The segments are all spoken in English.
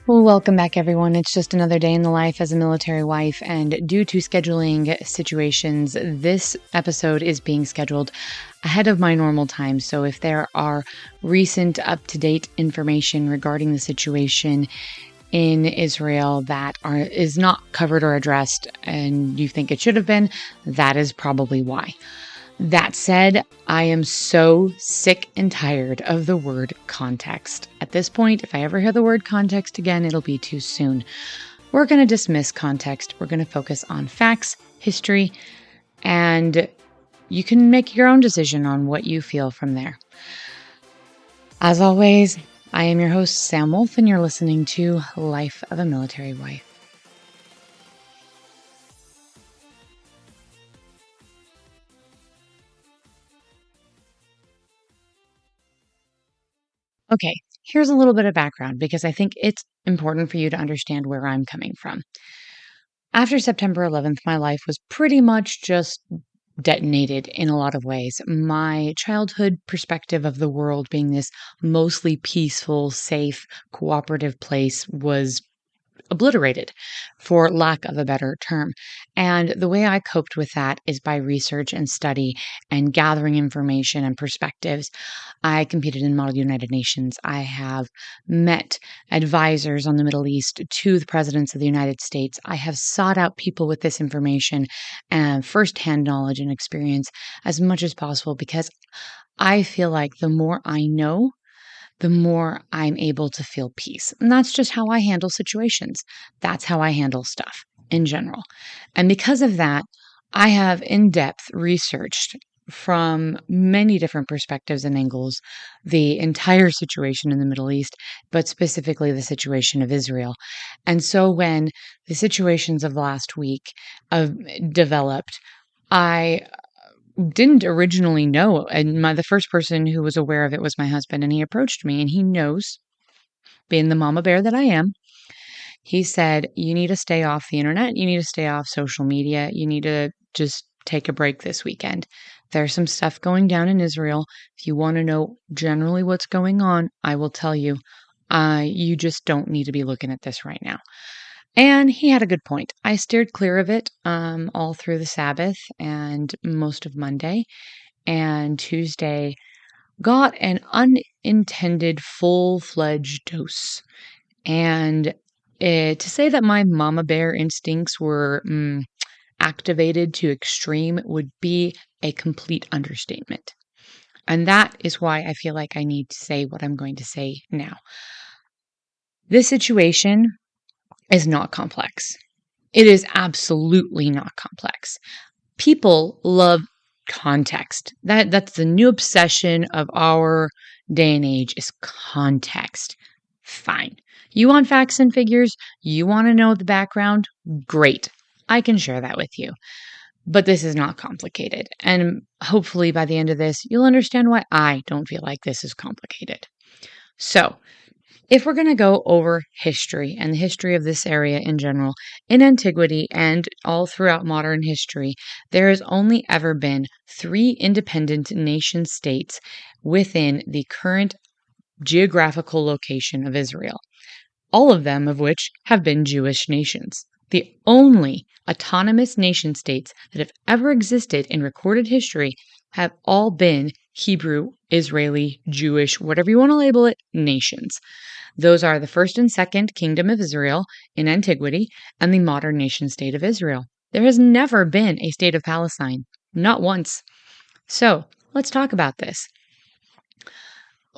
Well, welcome back, everyone. It's just another day in the life as a military wife, and due to scheduling situations, this episode is being scheduled ahead of my normal time. So if there are recent up-to-date information regarding the situation in Israel that is not covered or addressed and you think it should have been, that is probably why. That said, I am so sick and tired of the word context. At this point, if I ever hear the word context again, it'll be too soon. We're going to dismiss context. We're going to focus on facts, history, and you can make your own decision on what you feel from there. As always, I am your host, Sam Wolf, and you're listening to Life of a Military Wife. Okay, here's a little bit of background because I think it's important for you to understand where I'm coming from. After September 11th, my life was pretty much just detonated in a lot of ways. My childhood perspective of the world being this mostly peaceful, safe, cooperative place was obliterated, for lack of a better term. And the way I coped with that is by research and study and gathering information and perspectives. I competed in Model United Nations. I have met advisors on the Middle East to the presidents of the United States. I have sought out people with this information and firsthand knowledge and experience as much as possible because I feel like the more I know, the more I'm able to feel peace. And that's just how I handle situations. That's how I handle stuff in general. And because of that, I have in depth researched from many different perspectives and angles the entire situation in the Middle East, but specifically the situation of Israel. And so when the situations of last week developed, I didn't originally know, and the first person who was aware of it was my husband, and he approached me, and he knows, being the mama bear that I am, he said, you need to stay off the internet, you need to stay off social media, you need to just take a break this weekend. There's some stuff going down in Israel. If you want to know generally what's going on, I will tell you. You just don't need to be looking at this right now. And he had a good point. I steered clear of it all through the Sabbath and most of Monday. And Tuesday got an unintended full-fledged dose. And to say that my mama bear instincts were activated to extreme would be a complete understatement. And that is why I feel like I need to say what I'm going to say now. This situation is not complex. It is absolutely not complex. People love context. That's the new obsession of our day and age is context. Fine. You want facts and figures? You want to know the background? Great. I can share that with you. But this is not complicated. And hopefully by the end of this, you'll understand why I don't feel like this is complicated. So, if we're going to go over history and the history of this area in general, in antiquity and all throughout modern history, there has only ever been 3 independent nation states within the current geographical location of Israel, all of them of which have been Jewish nations. The only autonomous nation states that have ever existed in recorded history have all been Hebrew, Israeli, Jewish, whatever you want to label it, nations. Those are the first and second kingdom of Israel in antiquity and the modern nation state of Israel. There has never been a state of Palestine, not once. So let's talk about this.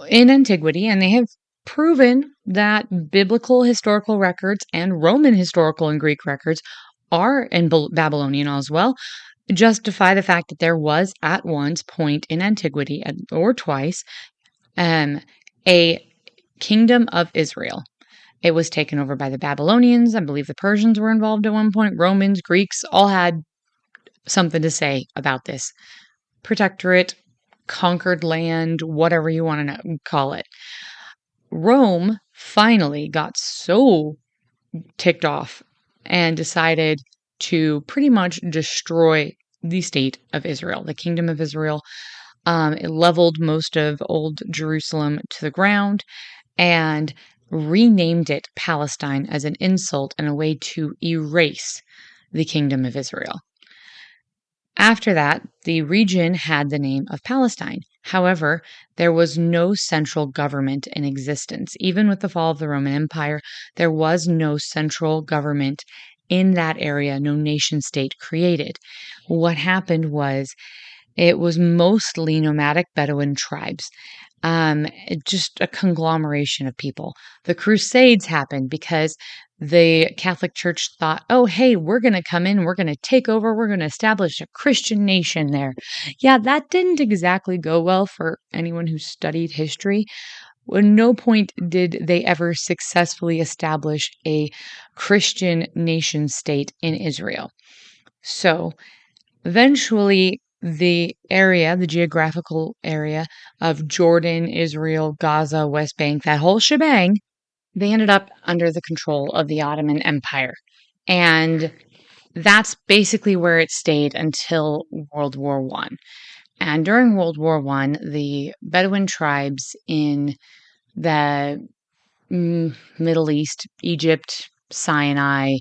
In antiquity, and they have proven that biblical historical records and Roman historical and Greek records are, and Babylonian as well, justify the fact that there was at one point in antiquity, or twice, a kingdom of Israel. It was taken over by the Babylonians. I believe the Persians were involved at one point. Romans, Greeks, all had something to say about this. Protectorate, conquered land, whatever you want to call it. Rome finally got so ticked off and decided to pretty much destroy the state of Israel, the kingdom of Israel. It leveled most of old Jerusalem to the ground and renamed it Palestine as an insult and a way to erase the kingdom of Israel. After that, the region had the name of Palestine. However, there was no central government in existence. Even with the fall of the Roman Empire, there was no central government in that area, no nation state created. What happened was it was mostly nomadic Bedouin tribes, just a conglomeration of people. The Crusades happened because the Catholic Church thought, oh, hey, we're going to come in, we're going to take over, we're going to establish a Christian nation there. Yeah, that didn't exactly go well for anyone who studied history. At no point did they ever successfully establish a Christian nation state in Israel. So eventually, the geographical area of Jordan, Israel, Gaza, West Bank, that whole shebang, they ended up under the control of the Ottoman Empire. And that's basically where it stayed until World War I. And during World War I, the Bedouin tribes in the Middle East, Egypt, Sinai,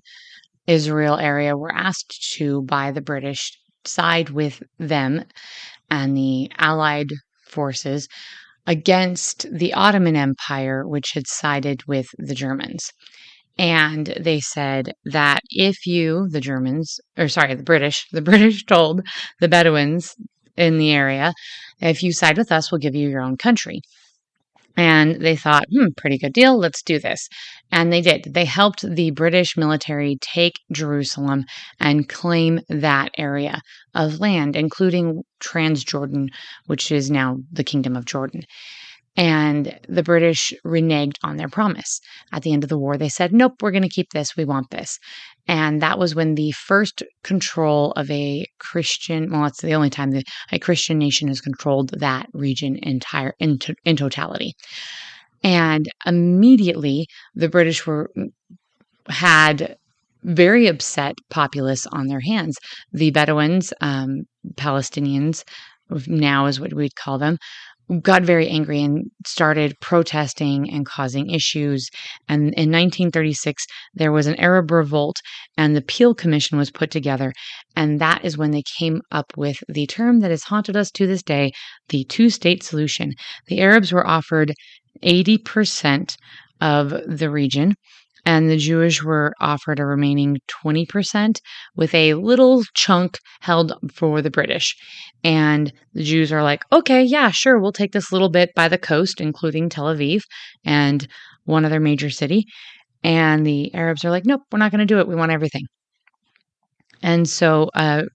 Israel area were asked to, by the British, side with them and the Allied forces against the Ottoman Empire, which had sided with the Germans. And they said that if you, the British told the Bedouins in the area, if you side with us, we'll give you your own country. And they thought, pretty good deal. Let's do this. And they did. They helped the British military take Jerusalem and claim that area of land, including Transjordan, which is now the Kingdom of Jordan. And the British reneged on their promise. At the end of the war, they said, nope, we're going to keep this. We want this. And that was when the first control of a Christian, well, it's the only time that a Christian nation has controlled that region in totality. And immediately, the British had very upset populace on their hands. The Bedouins, Palestinians, now is what we'd call them, got very angry and started protesting and causing issues. And in 1936, there was an Arab revolt and the Peel Commission was put together. And that is when they came up with the term that has haunted us to this day, the two-state solution. The Arabs were offered 80% of the region, and the Jewish were offered a remaining 20% with a little chunk held for the British. And the Jews are like, okay, yeah, sure, we'll take this little bit by the coast, including Tel Aviv and one other major city. And the Arabs are like, nope, we're not going to do it. We want everything. And so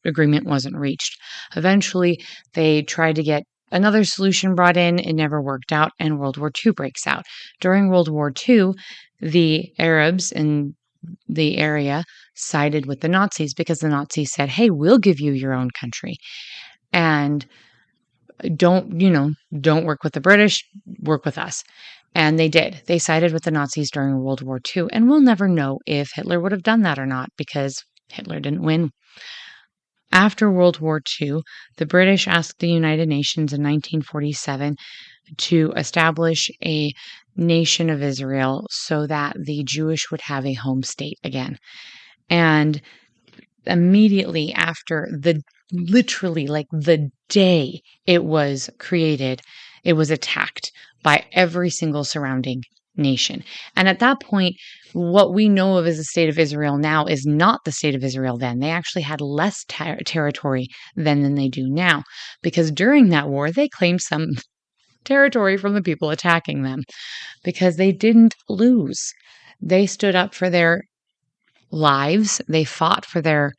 agreement wasn't reached. Eventually, they tried to get another solution brought in. It never worked out, and World War II breaks out. During World War II, the Arabs in the area sided with the Nazis because the Nazis said, hey, we'll give you your own country. And don't work with the British, work with us. And they did. They sided with the Nazis during World War II. And we'll never know if Hitler would have done that or not because Hitler didn't win. After World War II, the British asked the United Nations in 1947 to establish a nation of Israel so that the Jewish would have a home state again. And immediately after literally the day it was created, it was attacked by every single surrounding nation. And at that point, what we know of as the state of Israel now is not the state of Israel then. They actually had less territory then than they do now, because during that war, they claimed some territory from the people attacking them because they didn't lose. They stood up for their lives. They fought for their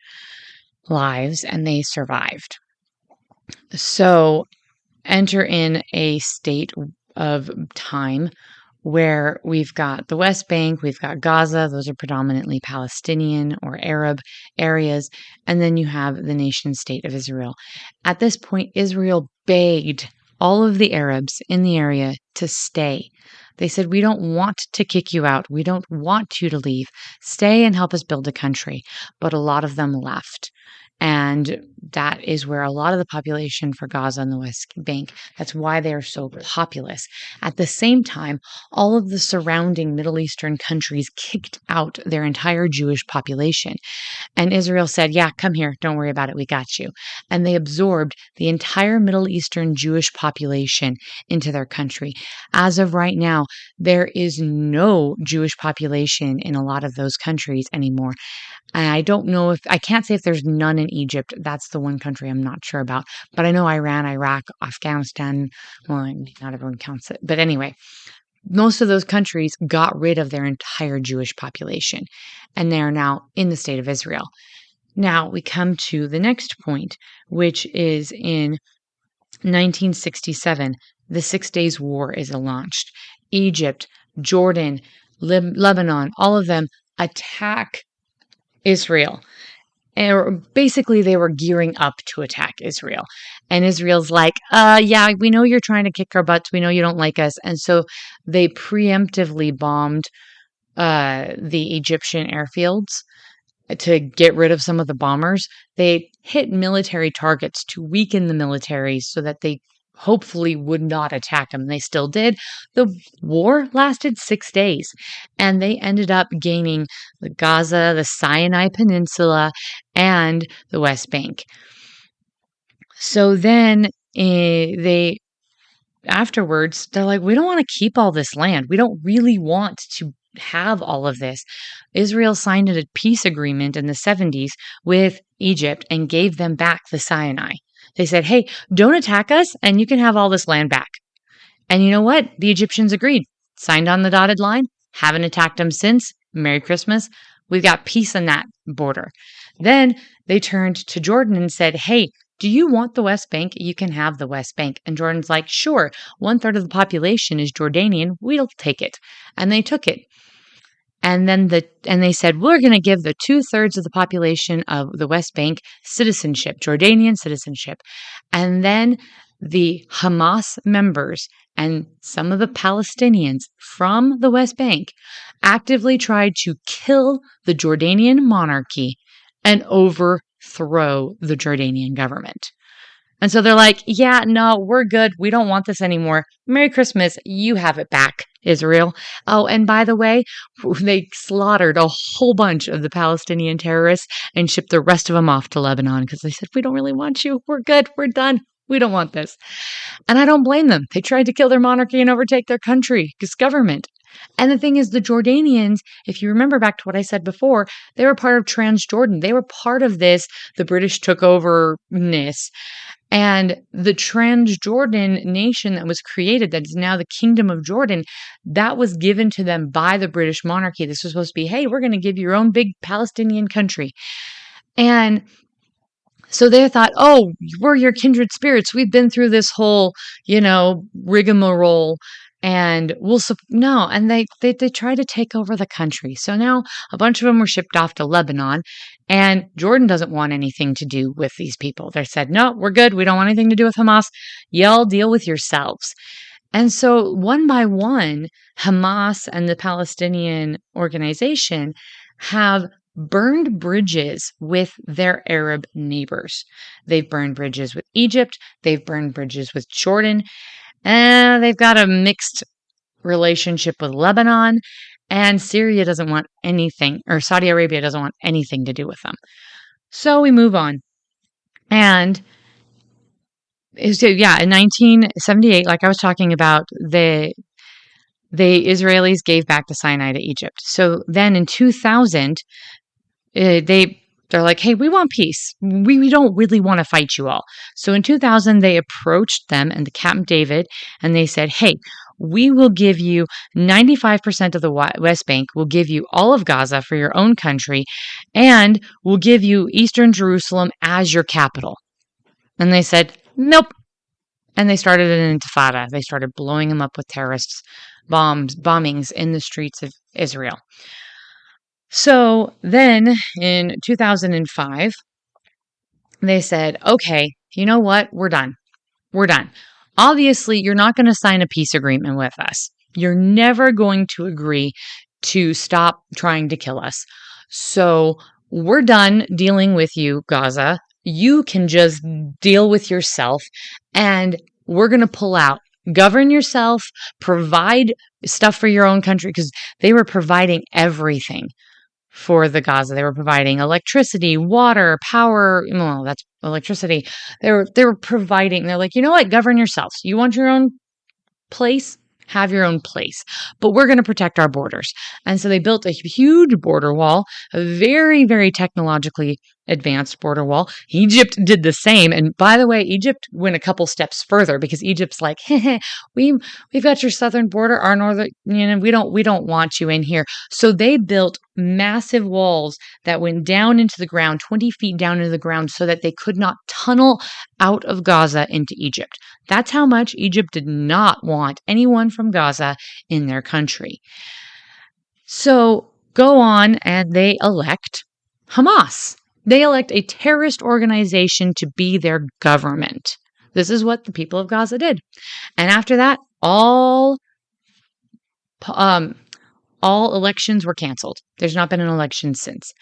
lives and they survived. So enter in a state of time where we've got the West Bank, we've got Gaza, those are predominantly Palestinian or Arab areas, and then you have the nation state of Israel. At this point, Israel begged all of the Arabs in the area to stay. They said, we don't want to kick you out. We don't want you to leave. Stay and help us build a country. But a lot of them left. And that is where a lot of the population for Gaza and the West Bank, that's why they are so populous. At the same time, all of the surrounding Middle Eastern countries kicked out their entire Jewish population. And Israel said, yeah, come here. Don't worry about it. We got you. And they absorbed the entire Middle Eastern Jewish population into their country. As of right now, there is no Jewish population in a lot of those countries anymore. I don't know I can't say if there's none in Egypt. That's the one country I'm not sure about. But I know Iran, Iraq, Afghanistan, well, not everyone counts it. But anyway, most of those countries got rid of their entire Jewish population, and they are now in the state of Israel. Now we come to the next point, which is in 1967, the 6 Days War is launched. Egypt, Jordan, Lebanon, all of them attack Israel. And basically, they were gearing up to attack Israel. And Israel's like, yeah, we know you're trying to kick our butts. We know you don't like us. And so they preemptively bombed the Egyptian airfields to get rid of some of the bombers. They hit military targets to weaken the military so that they hopefully would not attack them. They still did. The war lasted 6 days, and they ended up gaining the Gaza, the Sinai Peninsula, and the West Bank. So then afterwards, they're like, we don't want to keep all this land. We don't really want to have all of this. Israel signed a peace agreement in the 70s with Egypt and gave them back the Sinai. They said, hey, don't attack us and you can have all this land back. And you know what? The Egyptians agreed, signed on the dotted line, haven't attacked them since. Merry Christmas. We've got peace on that border. Then they turned to Jordan and said, hey, do you want the West Bank? You can have the West Bank. And Jordan's like, sure, 1/3 of the population is Jordanian. We'll take it. And they took it. And then they said, we're going to give the 2/3 of the population of the West Bank citizenship, Jordanian citizenship. And then the Hamas members and some of the Palestinians from the West Bank actively tried to kill the Jordanian monarchy and overthrow the Jordanian government. And so they're like, yeah, no, we're good. We don't want this anymore. Merry Christmas. You have it back, Israel. Oh, and by the way, they slaughtered a whole bunch of the Palestinian terrorists and shipped the rest of them off to Lebanon because they said, we don't really want you. We're good. We're done. We don't want this. And I don't blame them. They tried to kill their monarchy and overtake their country, this government. And the thing is, the Jordanians, if you remember back to what I said before, they were part of Transjordan. They were part of this, the British took over-ness. And the Transjordan nation that was created, that is now the Kingdom of Jordan, that was given to them by the British monarchy. This was supposed to be, hey, we're going to give you your own big Palestinian country. And so they thought, oh, we're your kindred spirits. We've been through this whole, rigmarole. And no, and they tried to take over the country. So now a bunch of them were shipped off to Lebanon, and Jordan doesn't want anything to do with these people. They said, no, we're good. We don't want anything to do with Hamas. Y'all deal with yourselves. And so one by one, Hamas and the Palestinian organization have burned bridges with their Arab neighbors. They've burned bridges with Egypt. They've burned bridges with Jordan. And they've got a mixed relationship with Lebanon, and Syria doesn't want anything, or Saudi Arabia doesn't want anything to do with them. So we move on. And in 1978, like I was talking about, the Israelis gave back the Sinai to Egypt. So then in 2000, they're like, hey, we want peace. We don't really want to fight you all. So in 2000, they approached them and the Camp David, and they said, hey, we will give you 95% of the West Bank. We'll give you all of Gaza for your own country, and we'll give you Eastern Jerusalem as your capital. And they said, nope. And they started an intifada. They started blowing them up with terrorists, bombings in the streets of Israel. So then in 2005, they said, okay, you know what? We're done. We're done. Obviously, you're not going to sign a peace agreement with us. You're never going to agree to stop trying to kill us. So we're done dealing with you, Gaza, you can just deal with yourself and we're going to pull out. Govern yourself, provide stuff for your own country, because they were providing everything for the Gaza. They were providing electricity, water, power. Well, that's electricity. They were providing. They're like, you know what? Govern yourselves. You want your own place? Have your own place. But we're going to protect our borders. And so they built a huge border wall, a very, very technologically advanced border wall. Egypt did the same. And by the way, Egypt went a couple steps further because Egypt's like, hey, we've got your southern border, our northern, we don't want you in here. So they built massive walls that went down into the ground, 20 feet down into the ground, so that they could not tunnel out of Gaza into Egypt. That's how much Egypt did not want anyone from Gaza in their country. So go on and they elect Hamas. They elect a terrorist organization to be their government. This is what the people of Gaza did. And after that, all elections were canceled. There's not been an election since.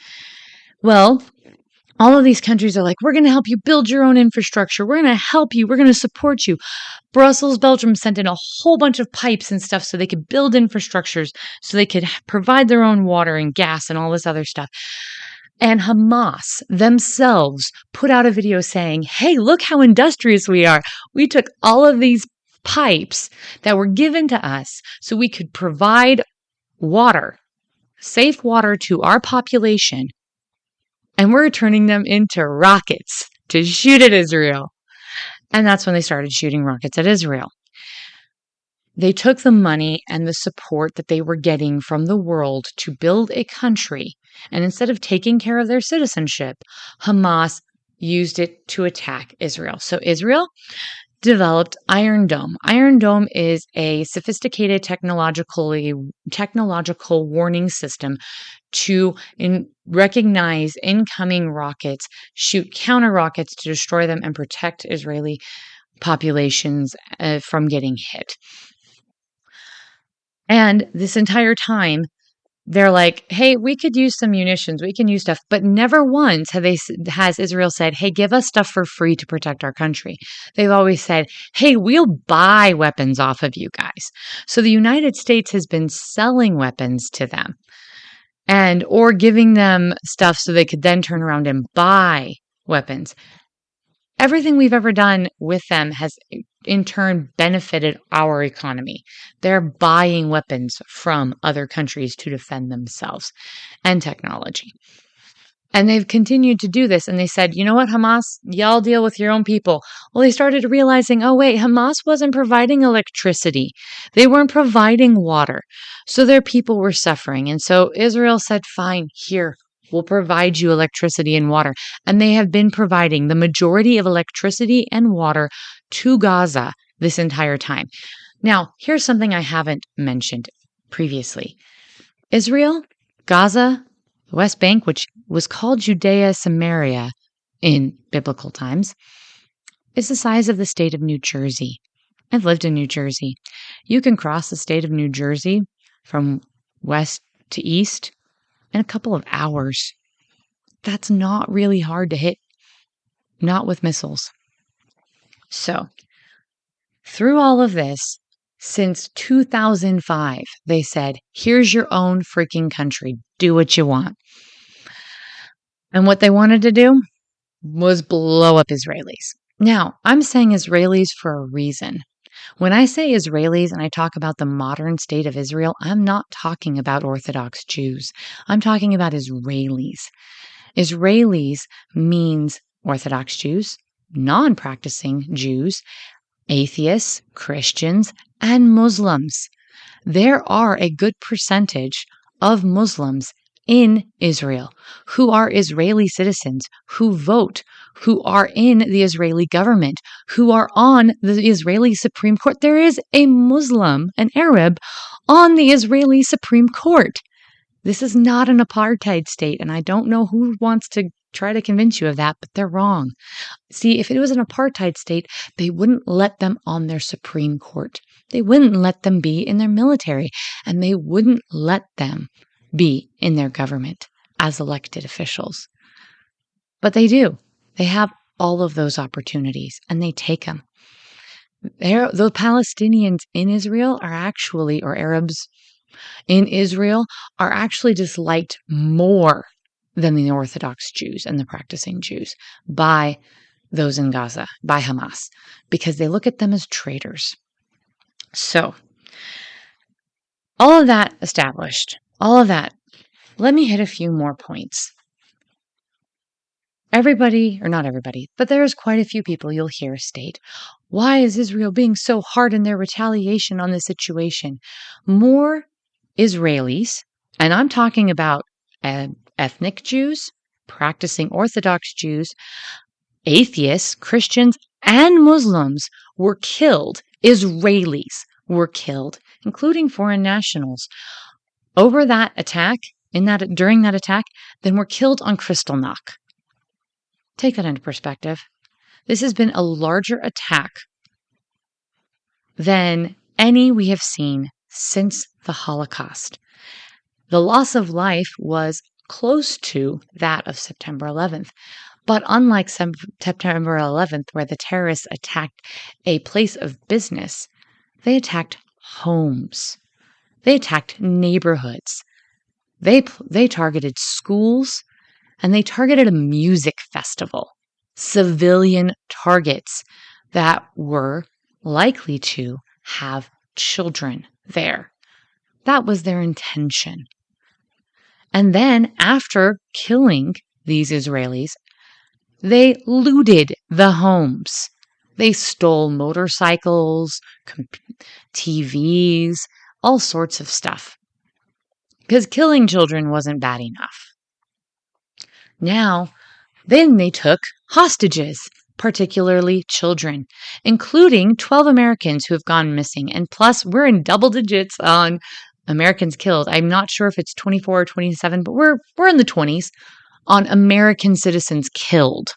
Well, all of these countries are like, we're going to help you build your own infrastructure. We're going to help you. We're going to support you. Brussels, Belgium sent in a whole bunch of pipes and stuff so they could build infrastructures, so they could provide their own water and gas and all this other stuff. And Hamas themselves put out a video saying, hey, look how industrious we are. We took all of these pipes that were given to us so we could provide water, safe water to our population. And we're turning them into rockets to shoot at Israel. And that's when they started shooting rockets at Israel. They took the money and the support that they were getting from the world to build a country. And instead of taking care of their citizenship, Hamas used it to attack Israel. So Israel developed Iron Dome. Iron Dome is a sophisticated technological warning system to recognize incoming rockets, shoot counter rockets to destroy them, and protect Israeli populations from getting hit. And this entire time, they're like, hey, we could use some munitions, we can use stuff, but never once has Israel said, hey, give us stuff for free to protect our country. They've always said, hey, we'll buy weapons off of you guys. So the United States has been selling weapons to them or giving them stuff so they could then turn around and buy weapons. Everything we've ever done with them has in turn benefited our economy. They're buying weapons from other countries to defend themselves and technology. And they've continued to do this. And they said, you know what, Hamas, y'all deal with your own people. Well, they started realizing, oh, wait, Hamas wasn't providing electricity. They weren't providing water. So their people were suffering. And so Israel said, fine, here, we'll provide you electricity and water. And they have been providing the majority of electricity and water to Gaza this entire time. Now, here's something I haven't mentioned previously. Israel, Gaza, the West Bank, which was called Judea Samaria in biblical times, is the size of the state of New Jersey. I've lived in New Jersey. You can cross the state of New Jersey from west to east in a couple of hours. That's not really hard to hit, not with missiles. So, through all of this, since 2005, they said, here's your own freaking country. Do what you want. And what they wanted to do was blow up Israelis. Now, I'm saying Israelis for a reason. When I say Israelis and I talk about the modern state of Israel, I'm not talking about Orthodox Jews. I'm talking about Israelis. Israelis means Orthodox Jews, non-practicing Jews, atheists, Christians, and Muslims. There are a good percentage of Muslims in Israel who are Israeli citizens, who vote, who are in the Israeli government, who are on the Israeli Supreme Court. There is a Muslim, an Arab, on the Israeli Supreme Court. This is not an apartheid state, and I don't know who wants to try to convince you of that, but they're wrong. See, if it was an apartheid state, they wouldn't let them on their Supreme Court. They wouldn't let them be in their military, and they wouldn't let them be in their government as elected officials. But they do. They have all of those opportunities and they take them. The Palestinians in Israel are actually, or Arabs in Israel, are actually disliked more than the Orthodox Jews and the practicing Jews by those in Gaza, by Hamas, because they look at them as traitors. So, all of that established, all of that, let me hit a few more points. Everybody, or not everybody, but there's quite a few people you'll hear state, why is Israel being so hard in their retaliation on this situation? More Israelis, and I'm talking about ethnic Jews, practicing Orthodox Jews, atheists, Christians, and Muslims were killed. Israelis were killed, including foreign nationals, over that attack, during that attack, than were killed on Kristallnacht. Take that into perspective. This has been a larger attack than any we have seen since the Holocaust. The loss of life was close to that of September 11th. But unlike September 11th, where the terrorists attacked a place of business, they attacked homes. They attacked neighborhoods. They targeted schools, and they targeted a music festival. Civilian targets that were likely to have children there. That was their intention. And then, after killing these Israelis, they looted the homes. They stole motorcycles, TVs, all sorts of stuff. Because killing children wasn't bad enough. Now, then they took hostages, particularly children, including 12 Americans who have gone missing. And plus, we're in double digits on Americans killed. I'm not sure if it's 24 or 27, but we're in the 20s on American citizens killed.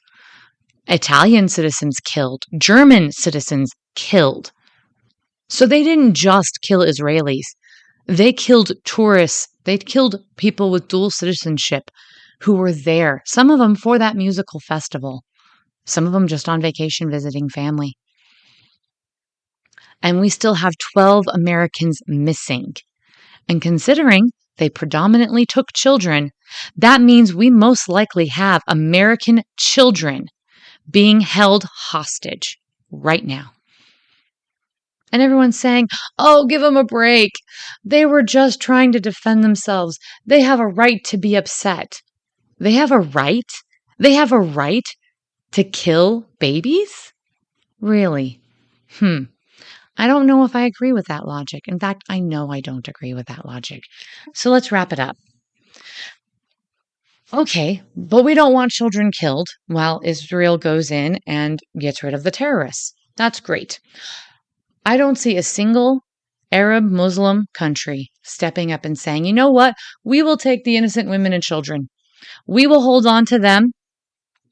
Italian citizens killed. German citizens killed. So they didn't just kill Israelis. They killed tourists. They killed people with dual citizenship who were there, some of them for that musical festival, some of them just on vacation visiting family. And we still have 12 Americans missing. And considering they predominantly took children, that means we most likely have American children being held hostage right now. And everyone's saying, oh, give them a break. They were just trying to defend themselves. They have a right to be upset. They have a right? They have a right to kill babies? Really? I don't know if I agree with that logic. In fact, I know I don't agree with that logic. So let's wrap it up. Okay, but we don't want children killed while Israel goes in and gets rid of the terrorists. That's great. I don't see a single Arab Muslim country stepping up and saying, you know what? We will take the innocent women and children. We will hold on to them.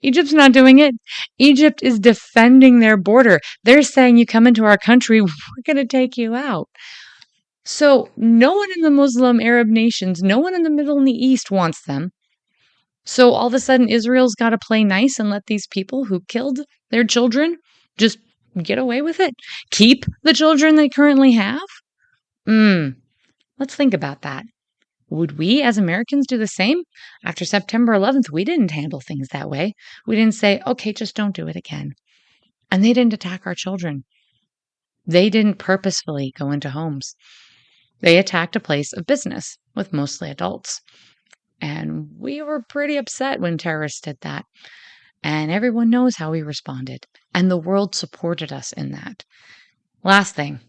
Egypt's not doing it. Egypt is defending their border. They're saying, you come into our country, we're going to take you out. So no one in the Muslim Arab nations, no one in the Middle and the East wants them. So all of a sudden, Israel's got to play nice and let these people who killed their children just get away with it. Keep the children they currently have. Let's think about that. Would we as Americans do the same? After September 11th, we didn't handle things that way. We didn't say, okay, just don't do it again. And they didn't attack our children. They didn't purposefully go into homes. They attacked a place of business with mostly adults. And we were pretty upset when terrorists did that. And everyone knows how we responded. And the world supported us in that. Last thing.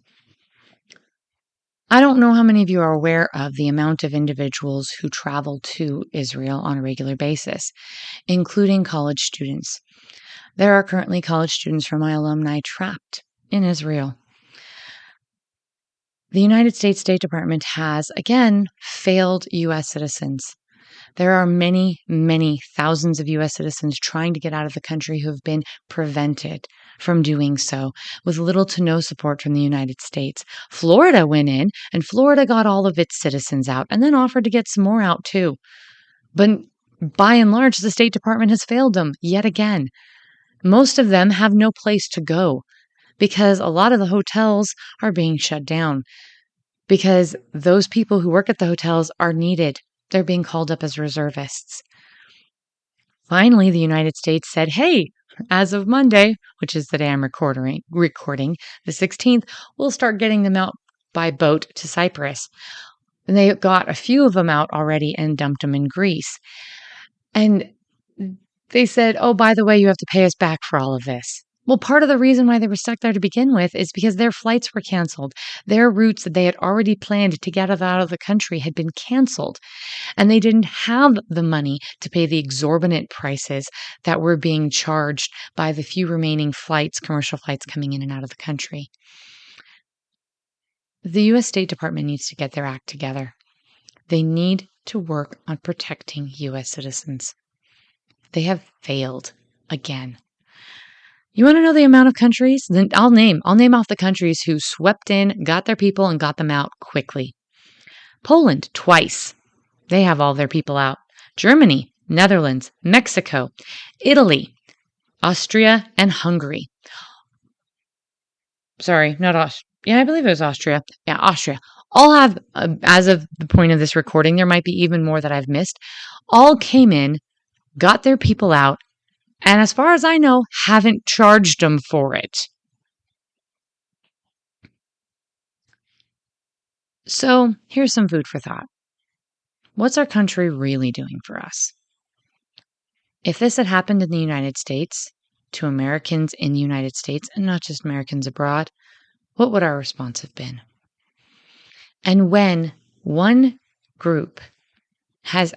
I don't know how many of you are aware of the amount of individuals who travel to Israel on a regular basis, including college students. There are currently college students from my alumni trapped in Israel. The United States State Department has, again, failed U.S. citizens. There are many, many thousands of U.S. citizens trying to get out of the country who have been prevented from doing so, with little to no support from the United States. Florida went in, and Florida got all of its citizens out, and then offered to get some more out too. But By and large, the State Department has failed them yet again. Most of them have no place to go because a lot of the hotels are being shut down because those people who work at the hotels are needed. They're being called up as reservists. Finally, the United States said, hey, as of Monday, which is the day I'm recording, the 16th, we'll start getting them out by boat to Cyprus. And they got a few of them out already and dumped them in Greece. And they said, oh, by the way, you have to pay us back for all of this. Well, part of the reason why they were stuck there to begin with is because their flights were canceled. Their routes that they had already planned to get out of the country had been canceled. And they didn't have the money to pay the exorbitant prices that were being charged by the few remaining flights, commercial flights coming in and out of the country. The U.S. State Department needs to get their act together. They need to work on protecting U.S. citizens. They have failed again. You want to know the amount of countries? Then I'll name off the countries who swept in, got their people, and got them out quickly. Poland, twice. They have all their people out. Germany, Netherlands, Mexico, Italy, Austria, and Hungary. Sorry, not Austria. Yeah, I believe it was Austria. Yeah, Austria. All have, as of the point of this recording, there might be even more that I've missed, all came in, got their people out, and as far as I know, haven't charged them for it. So here's some food for thought. What's our country really doing for us? If this had happened in the United States, to Americans in the United States, and not just Americans abroad, what would our response have been? And when one group has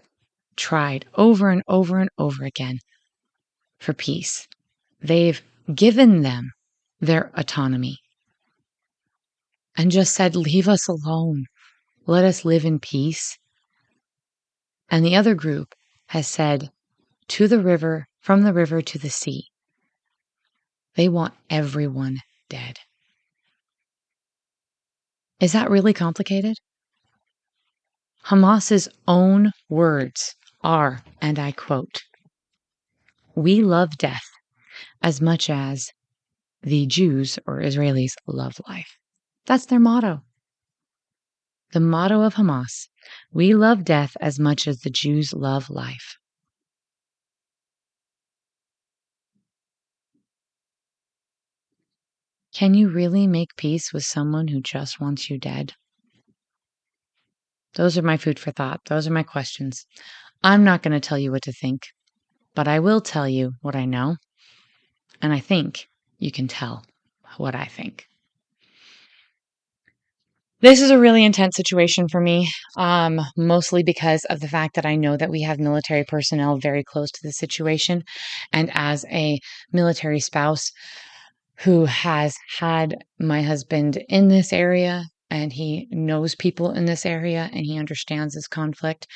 tried over and over and over again for peace, they've given them their autonomy and just said, leave us alone. Let us live in peace. And the other group has said, to the river, from the river to the sea. They want everyone dead. Is that really complicated? Hamas's own words are, and I quote, "We love death as much as the Jews or Israelis love life." That's their motto. The motto of Hamas, we love death as much as the Jews love life. Can you really make peace with someone who just wants you dead? Those are my food for thought. Those are my questions. I'm not going to tell you what to think, but I will tell you what I know. And I think you can tell what I think. This is a really intense situation for me, mostly because of the fact that I know that we have military personnel very close to the situation. And as a military spouse who has had my husband in this area, and he knows people in this area, and he understands this conflict,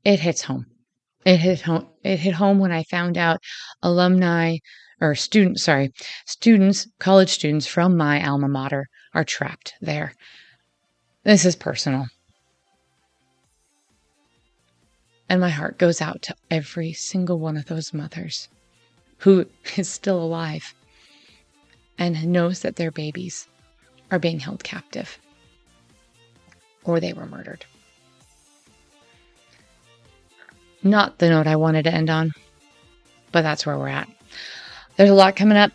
it hits home. It hit home. It hit home when I found out students, college students from my alma mater are trapped there. This is personal. And my heart goes out to every single one of those mothers who is still alive and knows that their babies are being held captive or they were murdered. Not the note I wanted to end on, but that's where we're at. There's a lot coming up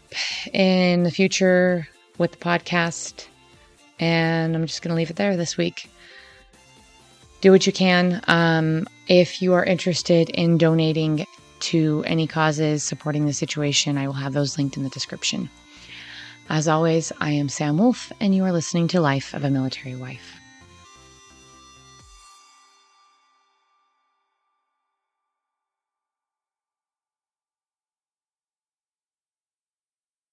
in the future with the podcast, and I'm just going to leave it there this week. Do what you can. If you are interested in donating to any causes supporting the situation, I will have those linked in the description. As always, I am Sam Wolf, and you are listening to Life of a Military Wife.